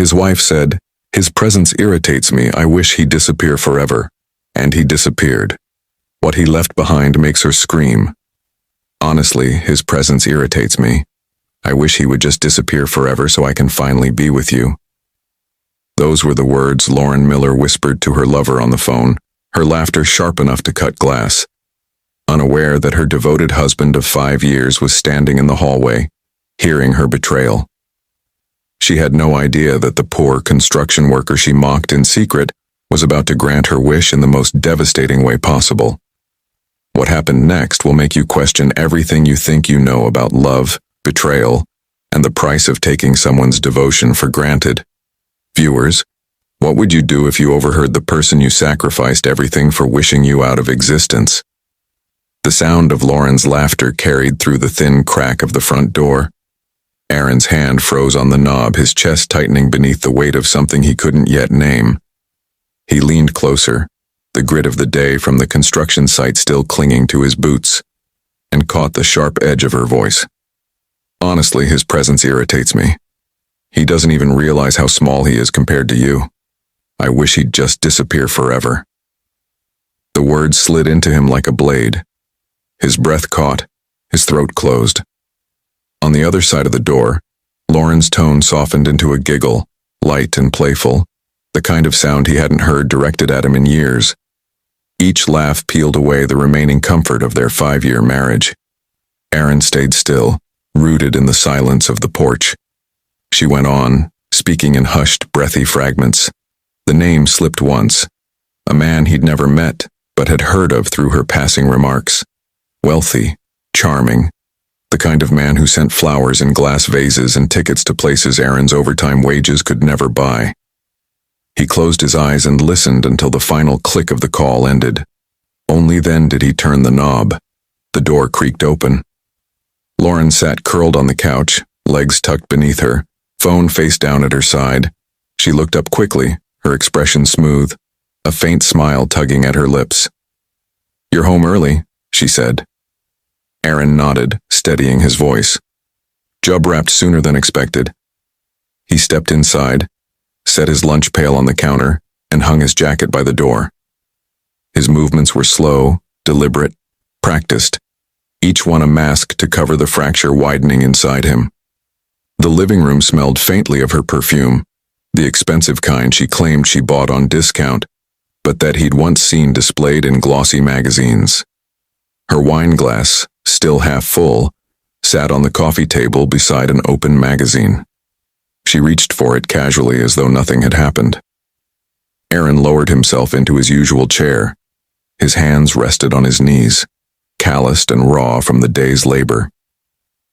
His wife said, "His presence irritates me. I wish he'd disappear forever." And he disappeared. What he left behind makes her scream. "Honestly, his presence irritates me. I wish he would just disappear forever so I can finally be with you." Those were the words Lauren Miller whispered to her lover on the phone, her laughter sharp enough to cut glass. Unaware that her devoted husband of 5 years was standing in the hallway, hearing her betrayal. She had no idea that the poor construction worker she mocked in secret was about to grant her wish in the most devastating way possible. What happened next will make you question everything you think you know about love, betrayal, and the price of taking someone's devotion for granted. Viewers, what would you do if you overheard the person you sacrificed everything for wishing you out of existence? The sound of Lauren's laughter carried through the thin crack of the front door. Aaron's hand froze on the knob, his chest tightening beneath the weight of something he couldn't yet name. He leaned closer, the grit of the day from the construction site still clinging to his boots, and caught the sharp edge of her voice. "Honestly, his presence irritates me. He doesn't even realize how small he is compared to you. I wish he'd just disappear forever." The words slid into him like a blade. His breath caught, his throat closed. On the other side of the door, Lauren's tone softened into a giggle, light and playful, the kind of sound he hadn't heard directed at him in years. Each laugh peeled away the remaining comfort of their 5-year marriage. Aaron stayed still, rooted in the silence of the porch. She went on, speaking in hushed, breathy fragments. The name slipped once, a man he'd never met, but had heard of through her passing remarks. Wealthy, charming, the kind of man who sent flowers in glass vases and tickets to places Aaron's overtime wages could never buy. He closed his eyes and listened until the final click of the call ended. Only then did he turn the knob. The door creaked open. Lauren sat curled on the couch, legs tucked beneath her, phone face down at her side. She looked up quickly, her expression smooth, a faint smile tugging at her lips. "You're home early," she said. Aaron nodded, steadying his voice. "Job wrapped sooner than expected." He stepped inside, set his lunch pail on the counter, and hung his jacket by the door. His movements were slow, deliberate, practiced, each one a mask to cover the fracture widening inside him. The living room smelled faintly of her perfume, the expensive kind she claimed she bought on discount, but that he'd once seen displayed in glossy magazines. Her wine glass, still half full, sat on the coffee table beside an open magazine. She reached for it casually as though nothing had happened. Aaron lowered himself into his usual chair. His hands rested on his knees, calloused and raw from the day's labor.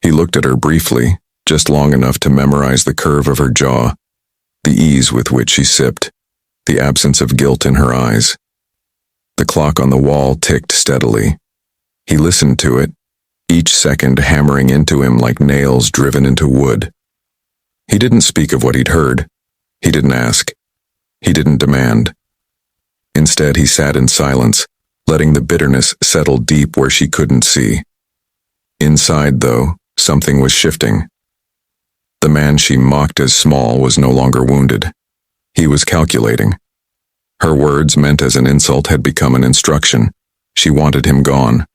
He looked at her briefly, just long enough to memorize the curve of her jaw, the ease with which she sipped, the absence of guilt in her eyes. The clock on the wall ticked steadily. He listened to it, each second hammering into him like nails driven into wood. He didn't speak of what he'd heard. He didn't ask. He didn't demand. Instead, he sat in silence, letting the bitterness settle deep where she couldn't see. Inside, though, something was shifting. The man she mocked as small was no longer wounded. He was calculating. Her words, meant as an insult, had become an instruction. She wanted him gone.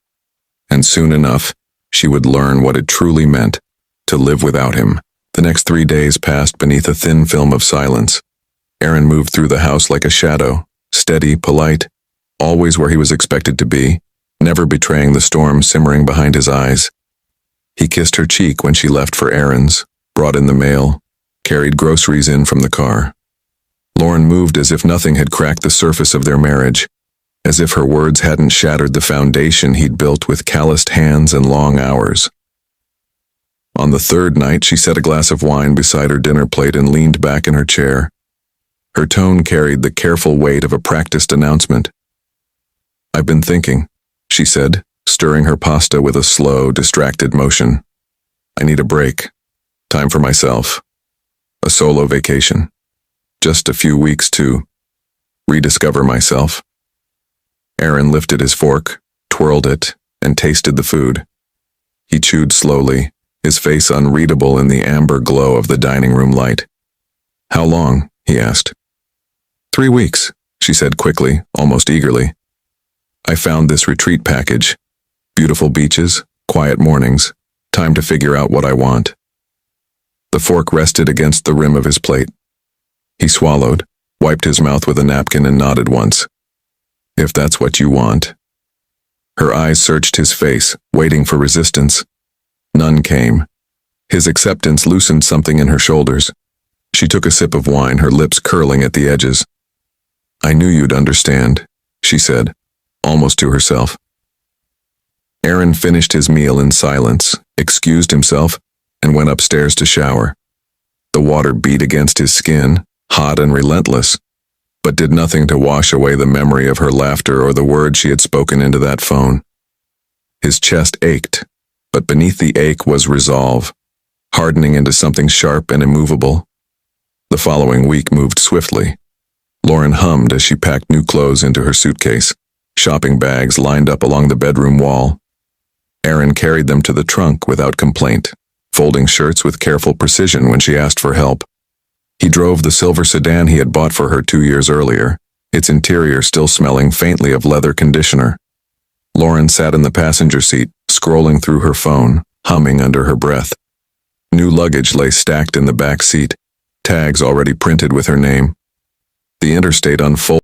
And soon enough, she would learn what it truly meant to live without him. The next 3 days passed beneath a thin film of silence. Aaron moved through the house like a shadow, steady, polite, always where he was expected to be, never betraying the storm simmering behind his eyes. He kissed her cheek when she left for errands, brought in the mail, carried groceries in from the car. Lauren moved as if nothing had cracked the surface of their marriage, as if her words hadn't shattered the foundation he'd built with calloused hands and long hours. On the third night, she set a glass of wine beside her dinner plate and leaned back in her chair. Her tone carried the careful weight of a practiced announcement. "I've been thinking," she said, stirring her pasta with a slow, distracted motion. "I need a break. Time for myself. A solo vacation. Just a few weeks to rediscover myself." Aaron lifted his fork, twirled it, and tasted the food. He chewed slowly, his face unreadable in the amber glow of the dining room light. How long? He asked. 3 weeks, she said quickly, almost eagerly. I found this retreat package. Beautiful beaches, quiet mornings, time to figure out what I want. The fork rested against the rim of his plate. He swallowed, wiped his mouth with a napkin and nodded once. If that's what you want. Her eyes searched his face, waiting for resistance. None came. His acceptance loosened something in her shoulders. She took a sip of wine, her lips curling at the edges. I knew you'd understand, she said, almost to herself. Aaron finished his meal in silence, excused himself, and went upstairs to shower. The water beat against his skin, hot and relentless, but did nothing to wash away the memory of her laughter or the words she had spoken into that phone. His chest ached, but beneath the ache was resolve, hardening into something sharp and immovable. The following week moved swiftly. Lauren hummed as she packed new clothes into her suitcase, shopping bags lined up along the bedroom wall. Aaron carried them to the trunk without complaint, folding shirts with careful precision when she asked for help. He drove the silver sedan he had bought for her 2 years earlier, its interior still smelling faintly of leather conditioner. Lauren sat in the passenger seat, scrolling through her phone, humming under her breath. New luggage lay stacked in the back seat, tags already printed with her name. The interstate unfolded.